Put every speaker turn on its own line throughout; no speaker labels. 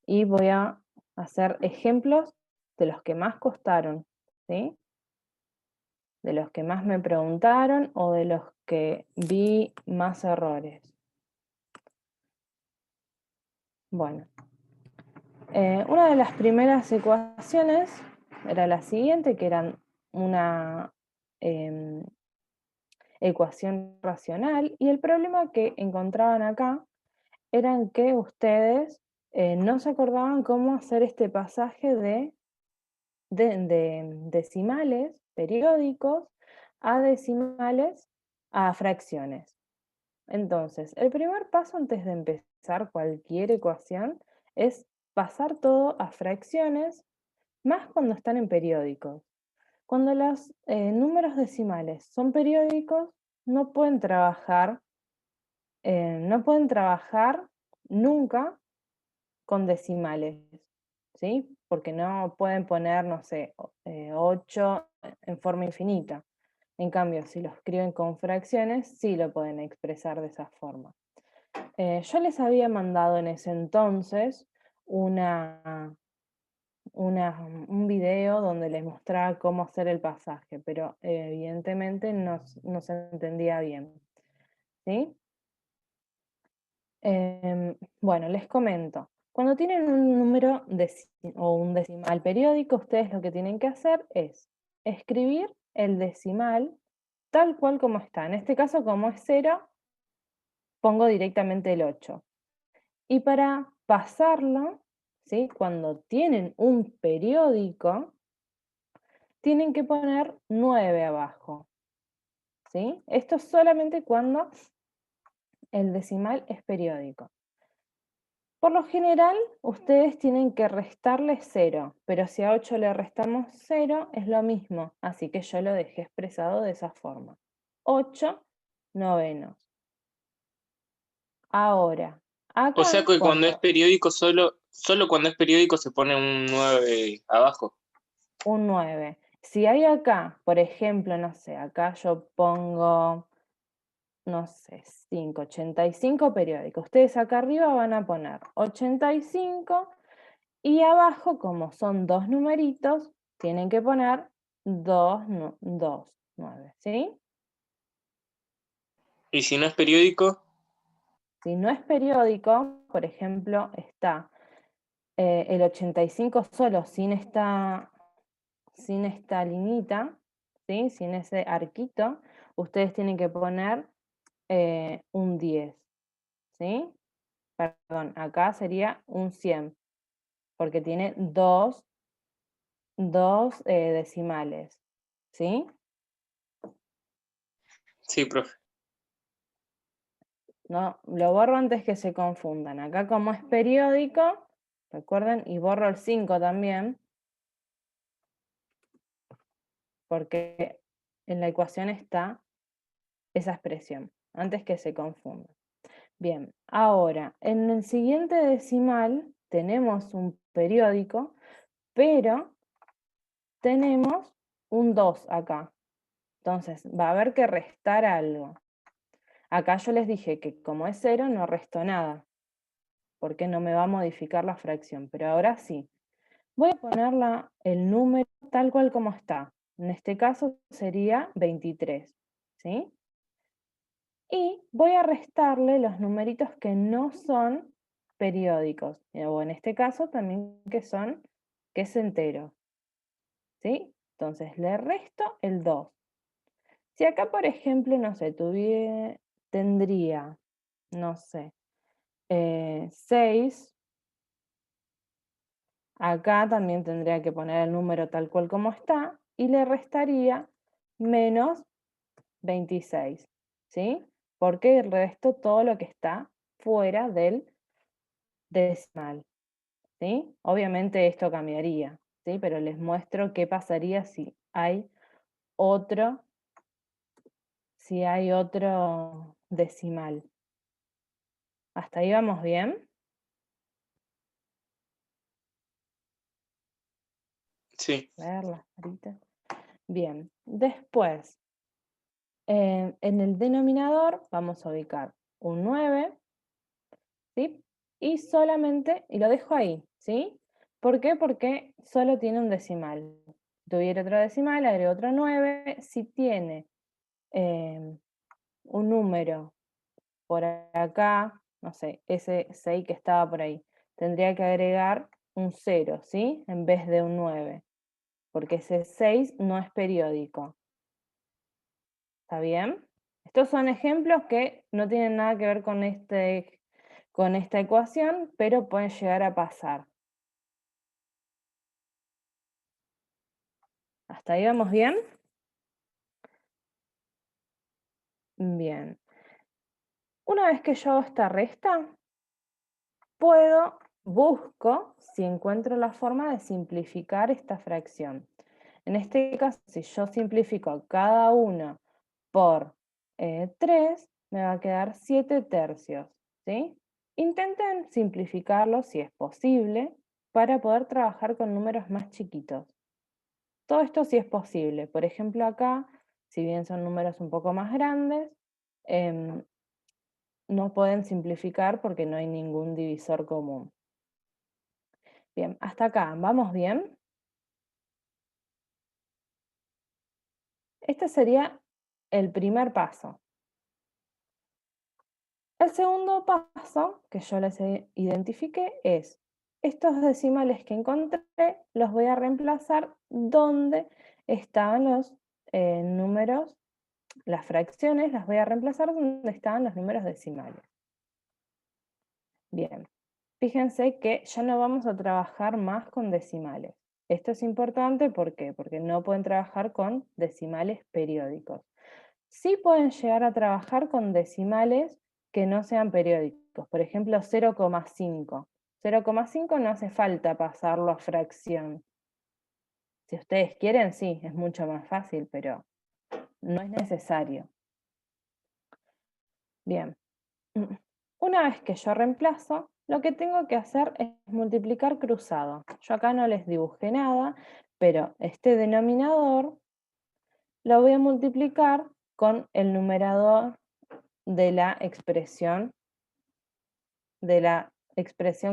y voy a hacer ejemplos de los que más costaron, ¿sí? De los que más me preguntaron o de los que vi más errores. Bueno, una de las primeras ecuaciones era la siguiente, que eran una ecuación racional, y el problema que encontraban acá era en que ustedes no se acordaban cómo hacer este pasaje de decimales periódicos a decimales a fracciones. Entonces, el primer paso antes de empezar cualquier ecuación es pasar todo a fracciones, más cuando están en periódicos. Cuando los números decimales son periódicos, no pueden trabajar, nunca con decimales, ¿sí? Porque no pueden poner, no sé, 8 en forma infinita. En cambio, si lo escriben con fracciones, sí lo pueden expresar de esa forma. Yo les había mandado en ese entonces un video donde les mostraba cómo hacer el pasaje, pero evidentemente no se entendía bien, ¿sí? Bueno, les comento. Cuando tienen un número o un decimal periódico, ustedes lo que tienen que hacer es escribir el decimal tal cual como está. En este caso, como es 0, pongo directamente el 8. Y para pasarlo, ¿sí? Cuando tienen un periódico, tienen que poner 9 abajo, ¿sí? Esto es solamente cuando el decimal es periódico. Por lo general, ustedes tienen que restarle 0, pero si a 8 le restamos 0, es lo mismo, así que yo lo dejé expresado de esa forma. 8 novenos. Ahora,
O sea
acá,
que cuando es
cuando
periódico, solo cuando es periódico se pone un 9 abajo.
un 9, si hay acá, por ejemplo, no sé, acá yo pongo, no sé, 5, 85 periódicos. Ustedes acá arriba van a poner 85 y abajo, como son dos numeritos, tienen que poner 2, 9, ¿sí?
Y si no es periódico,
Si no es periódico, por ejemplo, está el 85 solo, sin esta linita, ¿sí? Sin ese arquito, ustedes tienen que poner un 10, ¿sí? Perdón, acá sería un 100, porque tiene dos decimales, ¿sí?
sí, profe.
No, lo borro antes que se confundan. Acá como es periódico, recuerden, y borro el 5 también, porque en la ecuación está esa expresión, antes que se confunda. Bien, ahora, en el siguiente decimal tenemos un periódico, pero tenemos un 2 acá. Entonces, va a haber que restar algo. Acá yo les dije que como es 0, no resto nada, porque no me va a modificar la fracción, pero ahora sí. Voy a poner el número tal cual como está. En este caso sería 23, ¿sí? Y voy a restarle los numeritos que no son periódicos, o en este caso también que es entero, ¿sí? Entonces le resto el 2. Si acá, por ejemplo, no sé, tendría, no sé, 6, acá también tendría que poner el número tal cual como está y le restaría menos 26, ¿sí? Porque el resto todo lo que está fuera del decimal, ¿sí? Obviamente esto cambiaría, ¿sí? Pero les muestro qué pasaría otro, si hay otro decimal. ¿Hasta ahí vamos bien?
Sí,
A ver las caritas. Bien, después, en el denominador vamos a ubicar un 9, ¿sí? y solamente, y lo dejo ahí, ¿sí? ¿Por qué? Porque solo tiene un decimal. Si tuviera otro decimal, agrego otro 9. Si tiene un número por acá, no sé, ese 6 que estaba por ahí, tendría que agregar un 0, ¿sí? En vez de un 9, porque ese 6 no es periódico. ¿Está bien? Estos son ejemplos que no tienen nada que ver con esta ecuación, pero pueden llegar a pasar. ¿Hasta ahí vamos bien? Bien. Una vez que yo hago esta resta, busco si encuentro la forma de simplificar esta fracción. En este caso, si yo simplifico cada uno por 3, me va a quedar 7 tercios, ¿sí? Intenten simplificarlo si es posible para poder trabajar con números más chiquitos. Todo esto sí es posible. Por ejemplo, acá, si bien son números un poco más grandes, no pueden simplificar porque no hay ningún divisor común. Bien, hasta acá, ¿vamos bien? Este sería el primer paso. El segundo paso que yo les identifiqué es, estos decimales que encontré los voy a reemplazar donde estaban los números, las fracciones, las voy a reemplazar donde estaban los números decimales. Bien, fíjense que ya no vamos a trabajar más con decimales. Esto es importante, ¿por qué? Porque no pueden trabajar con decimales periódicos. Sí pueden llegar a trabajar con decimales que no sean periódicos, por ejemplo 0,5. 0,5 no hace falta pasarlo a fracción. Si ustedes quieren, sí, es mucho más fácil, pero no es necesario. Bien, una vez que yo reemplazo, lo que tengo que hacer es multiplicar cruzado. Yo acá no les dibujé nada, pero este denominador lo voy a multiplicar con el numerador de la expresión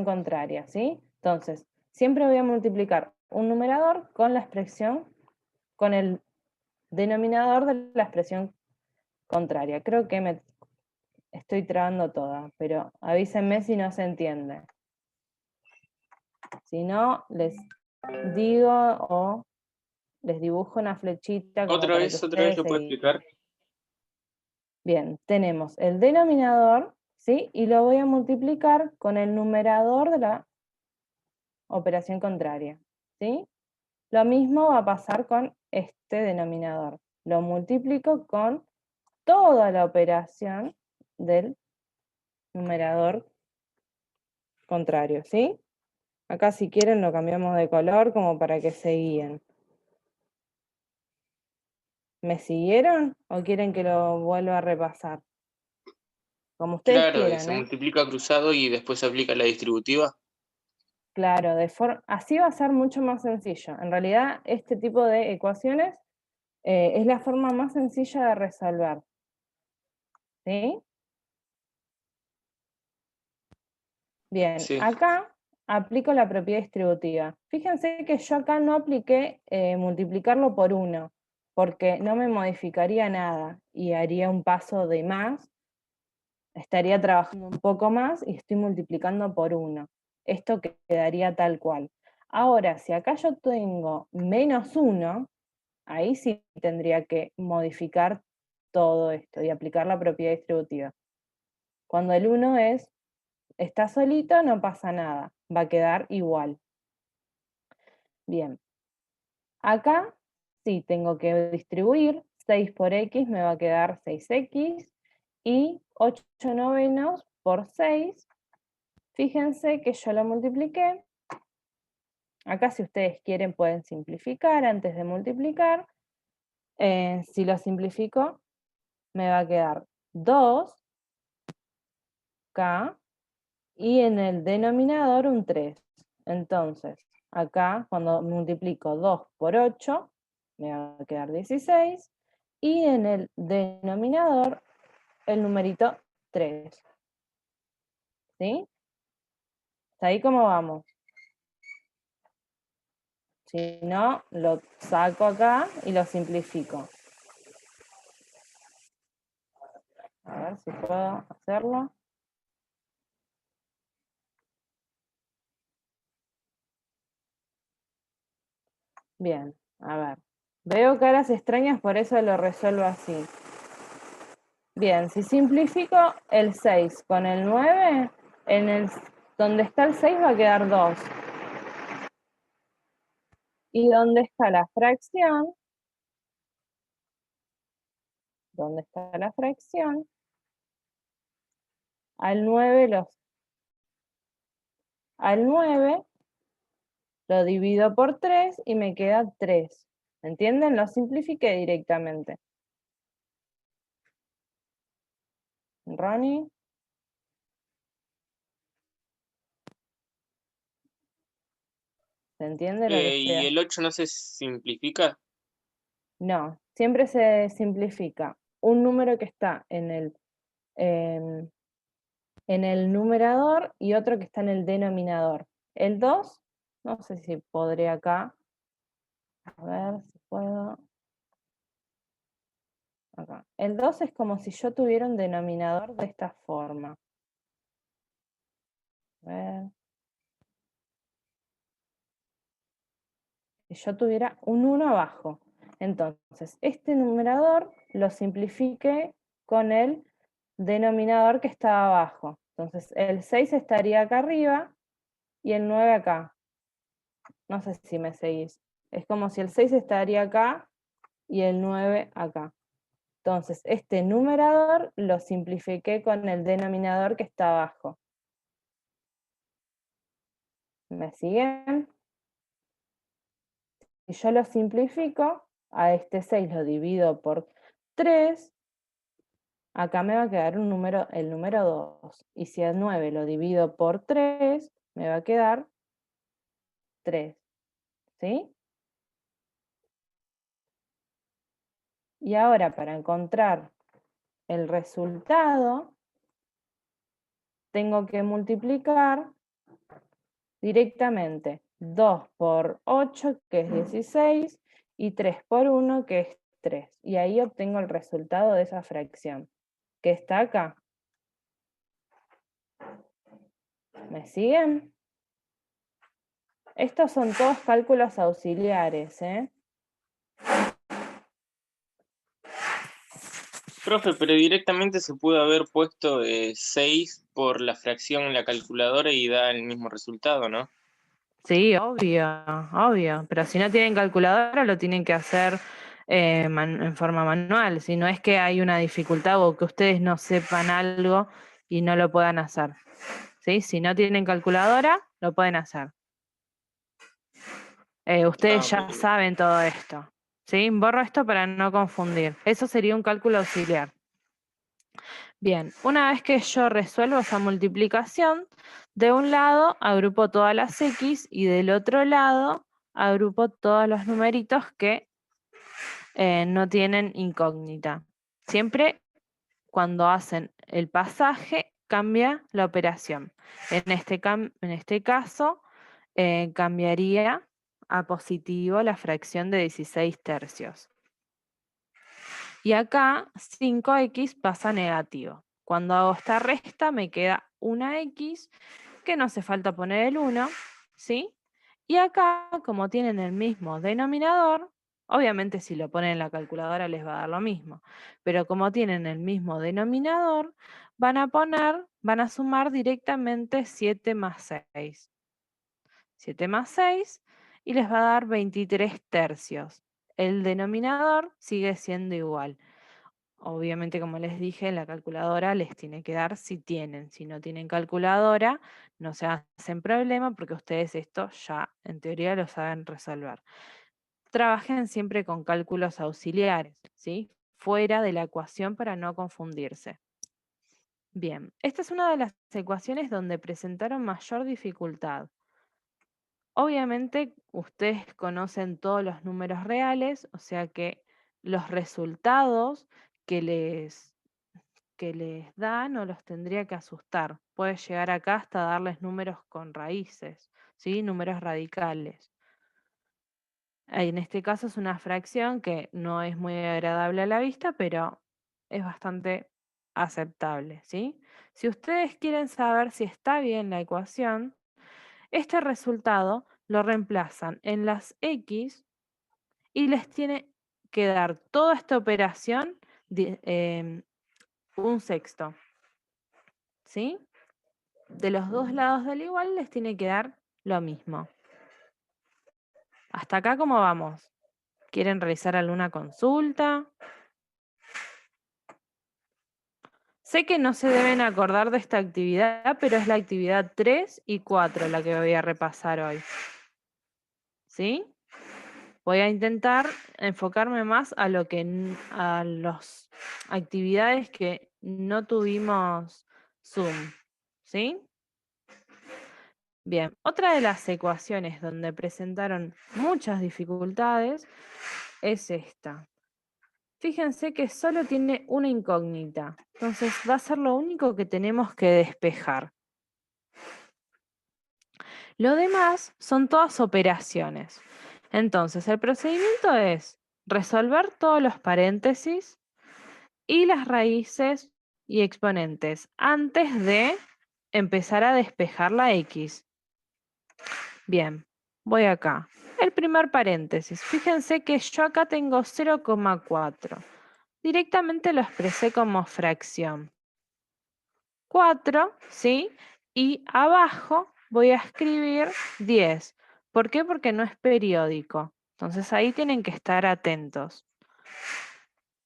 contraria, ¿sí? Entonces, siempre voy a multiplicar un numerador con la expresión, con el denominador de la expresión contraria. Creo que me estoy trabando toda, pero avísenme si no se entiende. Si no, les digo o les dibujo una flechita como
Otra
para que
vez
ustedes
lo puedo
se...
explicar.
Bien, tenemos el denominador, ¿sí? Y lo voy a multiplicar con el numerador de la operación contraria, ¿sí? Lo mismo va a pasar con este denominador. Lo multiplico con toda la operación del numerador contrario, ¿sí? Acá si quieren lo cambiamos de color como para que se guíen. ¿Me siguieron o quieren que lo vuelva a repasar? Como ustedes
Claro, y
quieran,
se
¿eh?
multiplica cruzado y después se aplica la distributiva.
Claro, así va a ser mucho más sencillo. En realidad, este tipo de ecuaciones es la forma más sencilla de resolver, ¿sí? Bien,
Sí.
acá aplico la propiedad distributiva. Fíjense que yo acá no apliqué multiplicarlo por 1, porque no me modificaría nada y haría un paso de más, estaría trabajando un poco más y estoy multiplicando por 1. Esto quedaría tal cual. Ahora, si acá yo tengo menos 1, ahí sí tendría que modificar todo esto y aplicar la propiedad distributiva. Cuando el 1 está solito, no pasa nada, va a quedar igual. Bien, acá sí tengo que distribuir, 6 por x me va a quedar 6x, y 8 novenos por 6, fíjense que yo lo multipliqué. Acá si ustedes quieren pueden simplificar antes de multiplicar. Si lo simplifico, me va a quedar 2k, y en el denominador un 3. Entonces, acá cuando multiplico 2 por 8, me va a quedar 16, y en el denominador el numerito 3. ¿Sí? ¿Hasta ahí cómo vamos? Si no, lo saco acá y lo simplifico. A ver si puedo hacerlo. Bien, a ver. Veo caras extrañas, por eso lo resuelvo así. Bien, si simplifico el 6 con el 9, donde está el 6 va a quedar 2. Y donde está la fracción, al 9 lo divido por 3 y me queda 3. ¿Entienden? Lo simplifiqué directamente. Ronnie. ¿Se entiende lo que estoy
¿Y el
haciendo?
8 no se simplifica?
No, siempre se simplifica un número que está em, en el numerador y otro que está en el denominador. El 2, no sé si podré acá. A ver si puedo. Acá. El 2 es como si yo tuviera un denominador de esta forma. A ver. Si yo tuviera un 1 abajo. Entonces, este numerador lo simplifique con el denominador que está abajo. Entonces, el 6 estaría acá arriba y el 9 acá. No sé si me seguís. Es como si el 6 estaría acá y el 9 acá. Entonces, este numerador lo simplifiqué con el denominador que está abajo. ¿Me siguen? Si yo lo simplifico, a este 6 lo divido por 3, acá me va a quedar el número 2. Y si al 9 lo divido por 3, me va a quedar 3. ¿Sí? Y ahora para encontrar el resultado, tengo que multiplicar directamente 2 por 8, que es 16, y 3 por 1, que es 3. Y ahí obtengo el resultado de esa fracción, que está acá. ¿Me siguen? Estos son todos cálculos auxiliares, ¿eh?
Profe, pero directamente se pudo haber puesto 6 por la fracción en la calculadora y da el mismo resultado, ¿no?
Sí, obvio. Pero si no tienen calculadora, lo tienen que hacer en forma manual. Si no es que hay una dificultad o que ustedes no sepan algo y no lo puedan hacer. ¿Sí? Si no tienen calculadora, lo pueden hacer. Ustedes ya
Bien.
saben todo esto. ¿Sí? Borro esto para no confundir. Eso sería un cálculo auxiliar. Bien, una vez que yo resuelvo esa multiplicación, de un lado agrupo todas las X y del otro lado agrupo todos los numeritos que no tienen incógnita. Siempre cuando hacen el pasaje cambia la operación. En este caso cambiaría a positivo la fracción de 16 tercios. Y acá 5x pasa a negativo. Cuando hago esta resta me queda una x, que no hace falta poner el 1, ¿sí? Y acá, como tienen el mismo denominador, obviamente si lo ponen en la calculadora les va a dar lo mismo, pero como tienen el mismo denominador, van a sumar directamente 7 más 6. 7 más 6 y les va a dar 23 tercios. El denominador sigue siendo igual. Obviamente, como les dije, la calculadora les tiene que dar si tienen. Si no tienen calculadora, no se hacen problema porque ustedes esto ya en teoría lo saben resolver. Trabajen siempre con cálculos auxiliares, ¿sí? Fuera de la ecuación para no confundirse. Bien, esta es una de las ecuaciones donde presentaron mayor dificultad. Obviamente, ustedes conocen todos los números reales, o sea que los resultados que que les da no los tendría que asustar. Puede llegar acá hasta darles números con raíces, ¿sí? Números radicales. En este caso es una fracción que no es muy agradable a la vista, pero es bastante aceptable, ¿sí? Si ustedes quieren saber si está bien la ecuación, este resultado lo reemplazan en las X y les tiene que dar toda esta operación un sexto, ¿sí? De los dos lados del igual les tiene que dar lo mismo. ¿Hasta acá cómo vamos? ¿Quieren realizar alguna consulta? Sé que no se deben acordar de esta actividad, pero es la actividad 3 y 4 la que voy a repasar hoy. ¿Sí? Voy a intentar enfocarme más a a las actividades que no tuvimos Zoom. ¿Sí? Bien, otra de las ecuaciones donde presentaron muchas dificultades es esta. Fíjense que solo tiene una incógnita, entonces va a ser lo único que tenemos que despejar. Lo demás son todas operaciones. Entonces, el procedimiento es resolver todos los paréntesis y las raíces y exponentes antes de empezar a despejar la X. Bien, voy acá. El primer paréntesis. Fíjense que yo acá tengo 0,4. Directamente lo expresé como fracción. 4, ¿sí? Y abajo voy a escribir 10. ¿Por qué? Porque no es periódico. Entonces ahí tienen que estar atentos.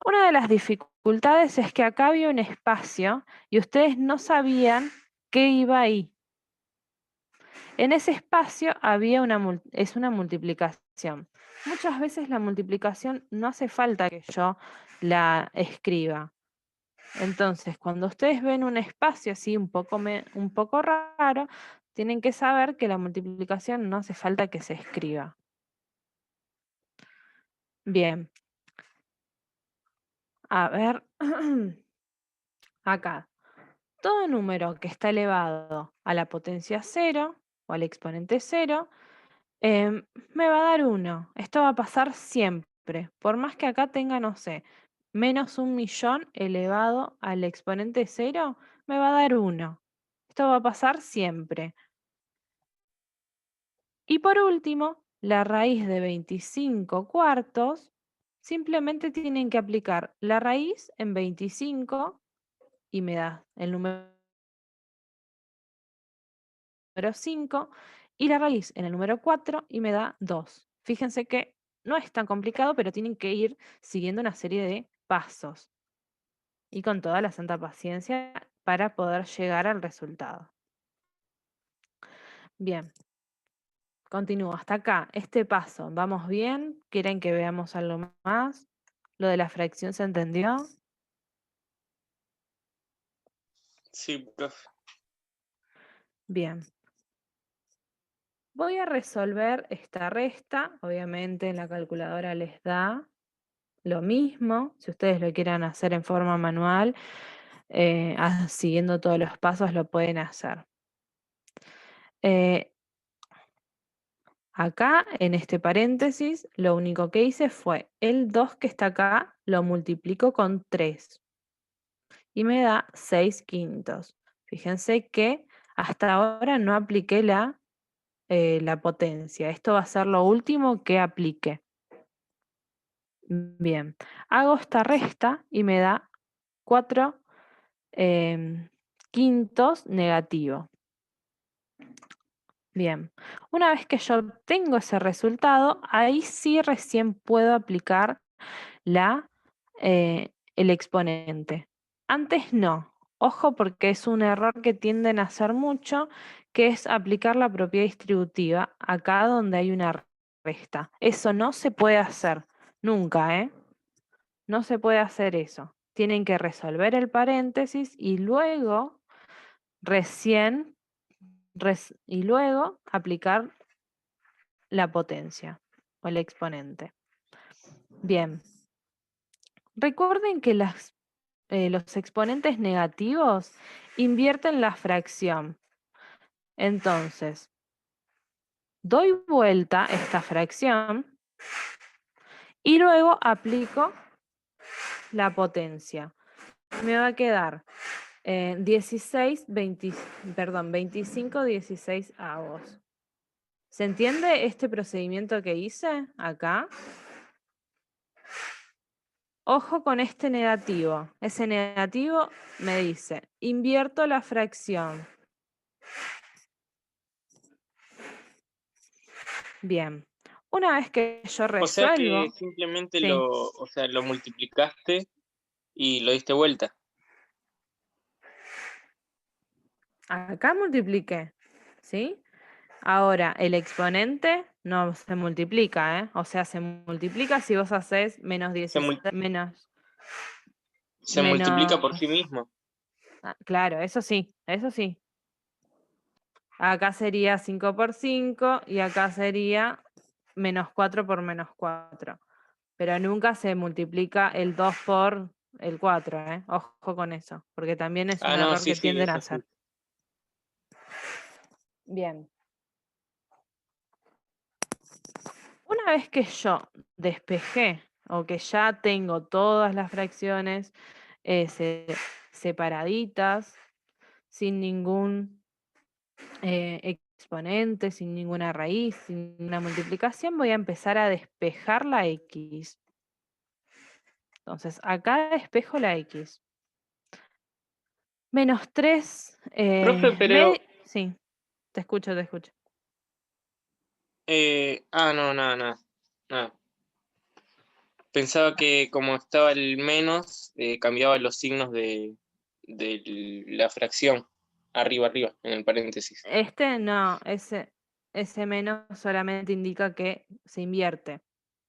Una de las dificultades es que acá había un espacio y ustedes no sabían qué iba ahí. En ese espacio había es una multiplicación. Muchas veces la multiplicación no hace falta que yo la escriba. Entonces, cuando ustedes ven un espacio así un poco raro, tienen que saber que la multiplicación no hace falta que se escriba. Bien. A ver, acá. Todo número que está elevado a la potencia 0 o al exponente 0 me va a dar 1. Esto va a pasar siempre. Por más que acá tenga, no sé, menos 1.000.000 elevado al exponente 0, me va a dar 1. Esto va a pasar siempre. Y por último, la raíz de 25 cuartos, simplemente tienen que aplicar la raíz en 25 y me da el número 5 y la raíz en el número 4 y me da 2. Fíjense que no es tan complicado, pero tienen que ir siguiendo una serie de pasos y con toda la santa paciencia para poder llegar al resultado. Bien, continúo hasta acá. Este paso, ¿vamos bien? ¿Quieren que veamos algo más? ¿Lo de la fracción se entendió?
Sí, profe.
Bien. Voy a resolver esta resta. Obviamente en la calculadora les da lo mismo. Si ustedes lo quieran hacer en forma manual, siguiendo todos los pasos, lo pueden hacer. Acá, en este paréntesis, lo único que hice fue el 2 que está acá, lo multiplico con 3 y me da 6 quintos. Fíjense que hasta ahora no apliqué la potencia. Esto va a ser lo último que aplique. Bien, hago esta resta y me da 4 quintos negativo. Bien, una vez que yo obtengo ese resultado, ahí sí recién puedo aplicar el exponente. Antes no. Ojo porque es un error que tienden a hacer mucho, que es aplicar la propiedad distributiva acá donde hay una resta. Eso no se puede hacer, nunca, ¿eh? No se puede hacer eso. Tienen que resolver el paréntesis y luego aplicar la potencia o el exponente. Bien. Recuerden que las los exponentes negativos invierten la fracción. Entonces, doy vuelta esta fracción y luego aplico la potencia. Me va a quedar 25 16avos. ¿Se entiende este procedimiento que hice acá? Ojo con este negativo. Ese negativo me dice, invierto la fracción. Bien. Una vez que yo
O sea que
resuelvo,
simplemente
sí,
lo multiplicaste y lo diste vuelta.
acá multipliqué, ¿sí? Ahora, el exponente no se multiplica, ¿eh? O sea, se multiplica si vos haces menos
Se,
16,
mul-
menos,
se multiplica
menos,
por sí mismo.
claro, eso sí, eso sí. Acá sería 5 por 5 y acá sería menos 4 por menos 4. Pero nunca se multiplica el 2 por el 4, ¿eh? Ojo con eso, porque también es un
Ah, no,
error
sí,
que
sí,
tienden a
eso sí.
hacer. Bien. Una vez que yo despejé o que ya tengo todas las fracciones separaditas, sin ningún exponente, sin ninguna raíz, sin ninguna multiplicación, voy a empezar a despejar la X. Entonces, acá despejo la X. Menos 3.
Profe, pero...
Sí, te escucho, te escucho.
no, nada, nada. Pensaba que como estaba el menos, cambiaba los signos de la fracción. Arriba, en el paréntesis.
No, ese menos solamente indica que se invierte.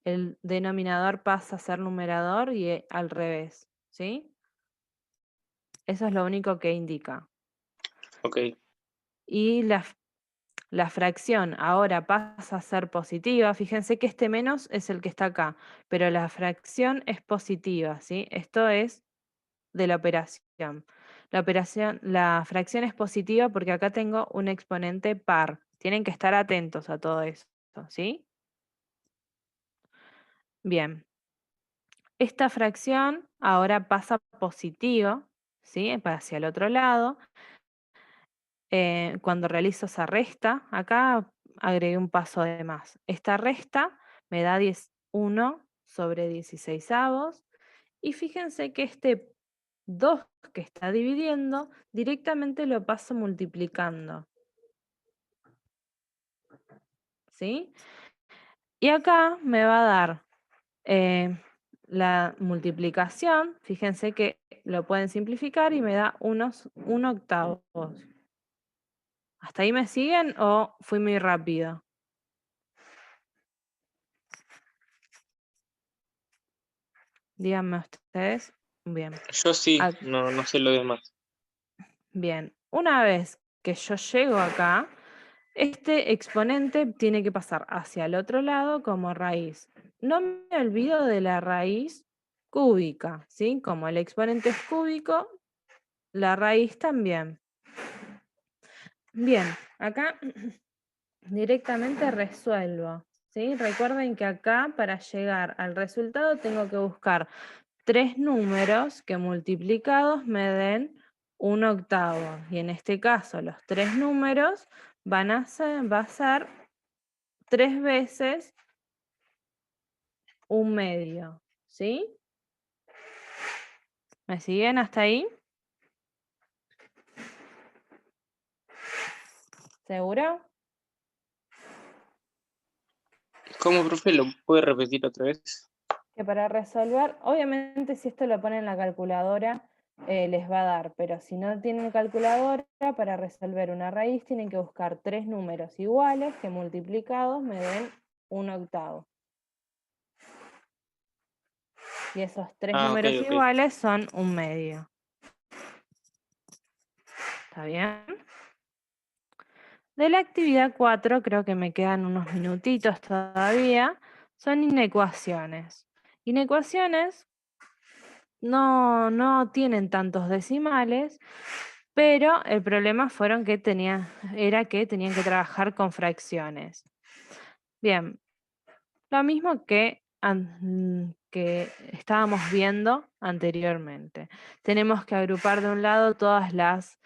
El denominador pasa a ser numerador y al revés, ¿sí? Eso es lo único que indica.
Ok.
Y la fracción ahora pasa a ser positiva. Fíjense que este menos es el que está acá, pero la fracción es positiva, ¿sí? Esto es de la operación. La fracción es positiva porque acá tengo un exponente par. Tienen que estar atentos a todo eso, ¿sí? Bien. Esta fracción ahora pasa positivo, ¿sí? Hacia el otro lado. Cuando realizo esa resta, acá agregué un paso de más. Esta resta me da 1 sobre 16avos. Y fíjense que este 2 que está dividiendo, directamente lo paso multiplicando. ¿Sí? Y acá me va a dar la multiplicación. Fíjense que lo pueden simplificar y me da 1 octavos. ¿Hasta ahí me siguen o fui muy rápido? Díganme ustedes. Bien.
Yo sí,
Ah,
no sé lo demás.
bien. Una vez que yo llego acá, este exponente tiene que pasar hacia el otro lado como raíz. No me olvido de la raíz cúbica, ¿sí? Como el exponente es cúbico, la raíz también. Bien, acá directamente resuelvo, ¿sí? Recuerden que acá para llegar al resultado tengo que buscar 3 números que multiplicados me den 1 octavo. Y en este caso los 3 números va a ser 3 veces 1/2, ¿sí? ¿Me siguen hasta ahí? ¿Seguro?
¿Cómo, profe? ¿Lo puede repetir otra vez?
Que para resolver, obviamente si esto lo ponen en la calculadora, les va a dar, pero si no tienen calculadora, para resolver una raíz tienen que buscar 3 números iguales que multiplicados me den 1 octavo. Y esos 3
Ah, ok,
números
ok.
iguales son 1/2. ¿Está bien? De la actividad 4, creo que me quedan unos minutitos todavía, son inecuaciones. Inecuaciones no tienen tantos decimales, pero el problema era que tenían que trabajar con fracciones. Bien, lo mismo que estábamos viendo anteriormente. Tenemos que agrupar de un lado todas las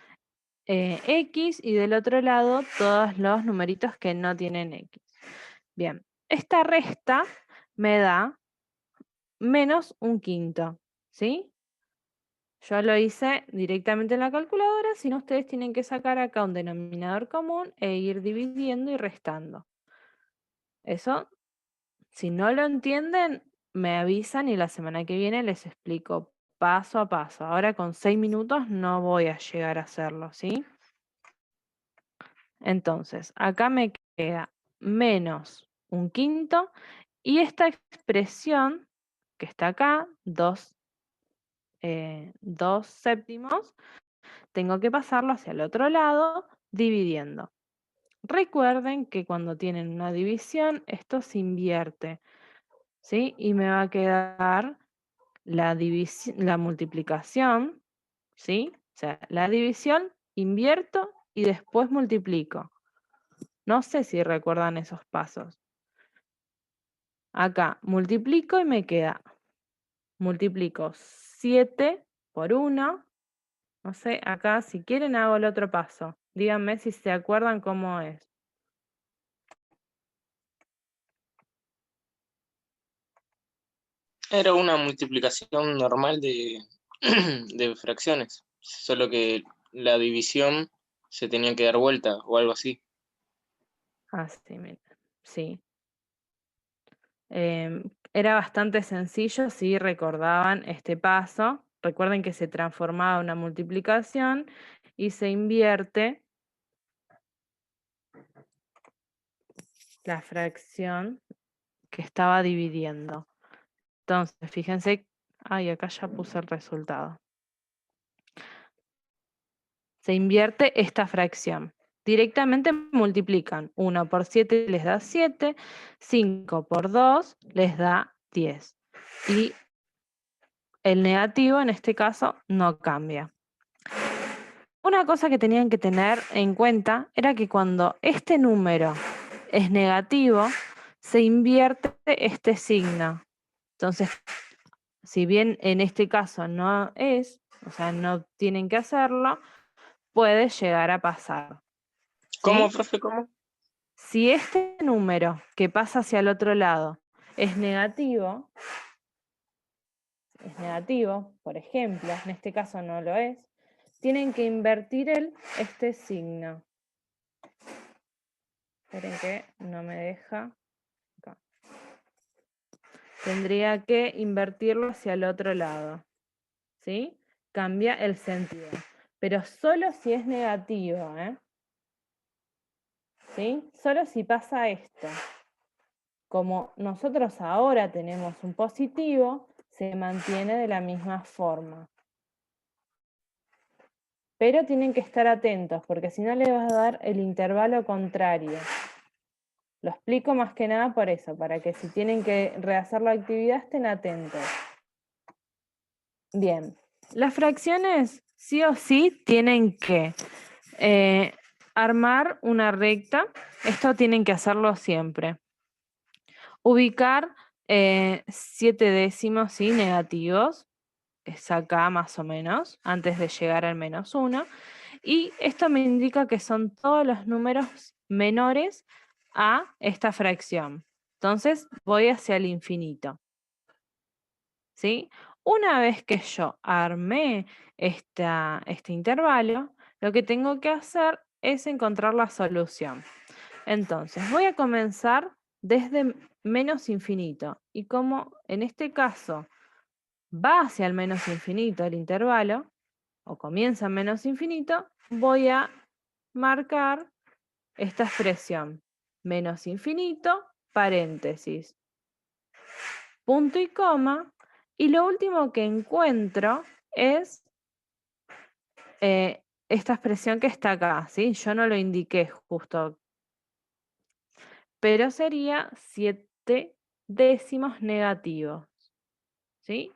X y del otro lado todos los numeritos que no tienen X. Bien, esta resta me da menos un quinto, ¿sí? Yo lo hice directamente en la calculadora, si no ustedes tienen que sacar acá un denominador común e ir dividiendo y restando. Eso, si no lo entienden, me avisan y la semana que viene les explico paso a paso. Ahora con 6 minutos no voy a llegar a hacerlo, ¿sí? Entonces, acá me queda menos un quinto y esta expresión que está acá, 2 séptimos, tengo que pasarlo hacia el otro lado dividiendo. Recuerden que cuando tienen una división, esto se invierte, ¿sí? Y me va a quedar la multiplicación, ¿sí? O sea, la división, invierto y después multiplico. No sé si recuerdan esos pasos. Acá multiplico y me queda, multiplico 7 por 1. No sé, acá si quieren hago el otro paso. Díganme si se acuerdan cómo es.
Era una multiplicación normal de, de fracciones, solo que la división se tenía que dar vuelta o algo así.
Así, miren. Sí. Era bastante sencillo si recordaban este paso. Recuerden que se transformaba una multiplicación y se invierte la fracción que estaba dividiendo. Entonces, fíjense, ay, acá ya puse el resultado. Se invierte esta fracción. Directamente multiplican 1 por 7 les da 7, 5 por 2 les da 10. Y el negativo en este caso no cambia. Una cosa que tenían que tener en cuenta era que cuando este número es negativo, se invierte este signo. Entonces, si bien en este caso no es, o sea, no tienen que hacerlo, puede llegar a pasar.
¿Cómo,
¿Sí?
profe? ¿Cómo?
Si este número que pasa hacia el otro lado es negativo, por ejemplo, en este caso no lo es, tienen que invertir este signo. Esperen que no me deja. Acá. Tendría que invertirlo hacia el otro lado. ¿Sí? Cambia el sentido. Pero solo si es negativo, ¿eh? ¿Sí? Solo si pasa esto. Como nosotros ahora tenemos un positivo, se mantiene de la misma forma. Pero tienen que estar atentos, porque si no le vas a dar el intervalo contrario. Lo explico más que nada por eso, para que si tienen que rehacer la actividad estén atentos. Bien, las fracciones sí o sí tienen que armar una recta. Esto tienen que hacerlo siempre. Ubicar 7 décimos ¿sí? Negativos. Es acá más o menos, antes de llegar al -1. Y esto me indica que son todos los números menores a esta fracción. Entonces voy hacia el infinito. ¿Sí? Una vez que yo armé este intervalo, lo que tengo que hacer es encontrar la solución. Entonces, voy a comenzar desde menos infinito. Y como en este caso va hacia el menos infinito el intervalo, o comienza en menos infinito, voy a marcar esta expresión. Menos infinito, paréntesis, punto y coma, y lo último que encuentro es esta expresión que está acá, ¿sí? Yo no lo indiqué justo, pero sería 7 décimos negativos, ¿sí?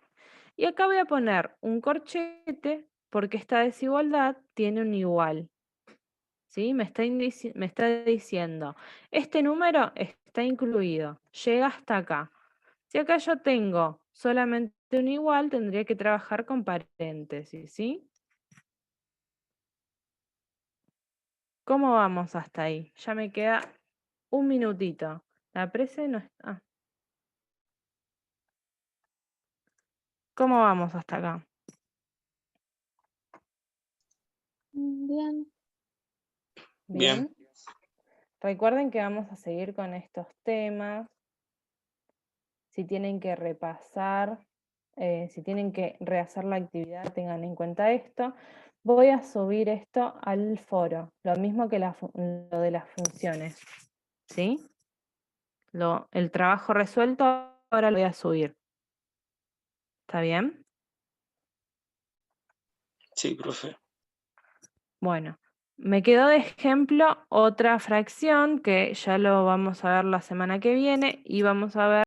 Y acá voy a poner un corchete porque esta desigualdad tiene un igual. ¿Sí? Me está diciendo, este número está incluido, llega hasta acá. Si acá yo tengo solamente un igual, tendría que trabajar con paréntesis, ¿sí? ¿Cómo vamos hasta ahí? Ya me queda un minutito. La prese no está. ¿Cómo vamos hasta acá?
Bien.
Bien.
Bien. Recuerden que vamos a seguir con estos temas. Si tienen que repasar, si tienen que rehacer la actividad, tengan en cuenta esto. Voy a subir esto al foro, lo mismo que lo de las funciones, ¿sí? El trabajo resuelto ahora lo voy a subir. ¿Está bien?
Sí, profe.
Bueno, me quedó de ejemplo otra fracción que ya lo vamos a ver la semana que viene y vamos a ver